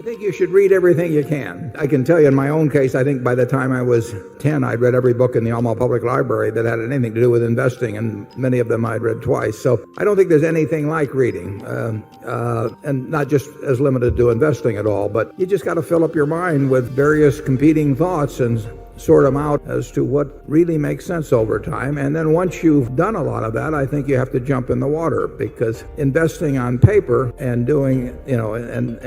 think you should read everything you can. I can tell you in my own case, I think by the time I was 10, I'd read every book in the Omaha Public Library that had anything to do with investing, and many of them I'd read twice. So I don't think there's anything like reading, and not just as limited to investing at all, but you just got to fill up your mind with various competing thoughts and sort them out as to what really makes sense over time. And then once you've done a lot of that, I think you have to jump in the water, because investing on paper and doing, and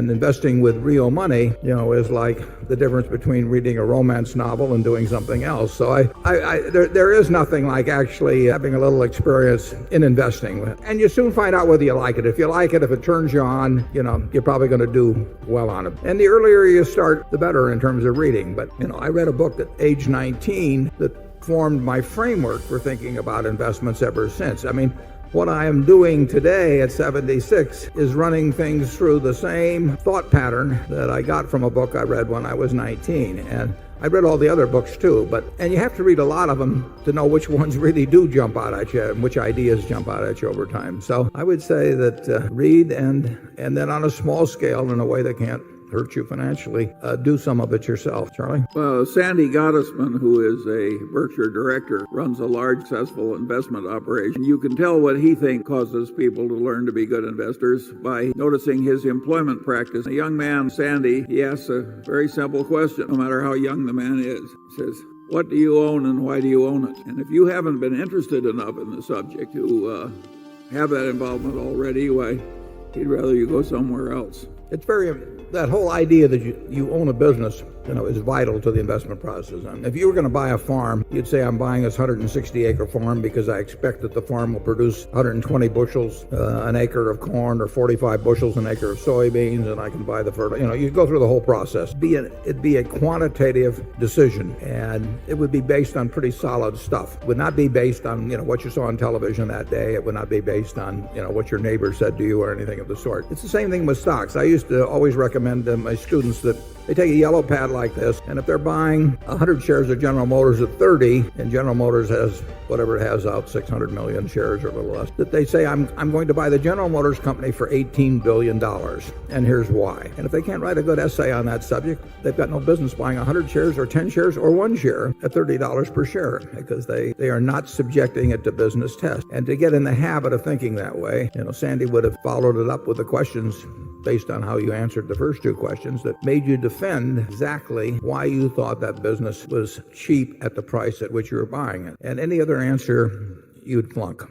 investing with real money, is like the difference between reading a romance novel and doing something else. So there is nothing like actually having a little experience in investing. And you soon find out whether you like it. If you like it, if it turns you on, you're probably going to do well on it. And the earlier you start, the better in terms of reading. But, I read a book at age 19 that formed my framework for thinking about investments ever since. I mean, what I am doing today at 76 is running things through the same thought pattern that I got from a book I read when I was 19. And I read all the other books too, and you have to read a lot of them to know which ones really do jump out at you and which ideas jump out at you over time. So I would say that read and then on a small scale in a way that can't hurt you financially, do some of it yourself. Charlie? Well, Sandy Gottesman, who is a Berkshire director, runs a large, successful investment operation. You can tell what he thinks causes people to learn to be good investors by noticing his employment practice. A young man, Sandy, he asks a very simple question, no matter how young the man is. He says, what do you own and why do you own it? And if you haven't been interested enough in the subject to have that involvement already, why, he'd rather you go somewhere else. It's that whole idea that you own a business, is vital to the investment process. And if you were going to buy a farm, you'd say, I'm buying this 160-acre farm because I expect that the farm will produce 120 bushels an acre of corn, or 45 bushels an acre of soybeans, and I can buy the fertilizer. You go through the whole process. It'd be a quantitative decision, and it would be based on pretty solid stuff. It would not be based on, what you saw on television that day. It would not be based on, what your neighbor said to you or anything of the sort. It's the same thing with stocks. I used to always recommend to my students that they take a yellow pad like this, and if they're buying 100 shares of General Motors at 30, and General Motors has whatever it has out, 600 million shares or a little less, that they say, I'm going to buy the General Motors company for $18 billion, and here's why. And if they can't write a good essay on that subject, they've got no business buying 100 shares or 10 shares or 1 share at $30 per share, because they are not subjecting it to business tests. And to get in the habit of thinking that way, Sandy would have followed it up with the questions based on how you answered the first two questions that made you defend exactly why you thought that business was cheap at the price at which you were buying it. And any other answer, you'd flunk.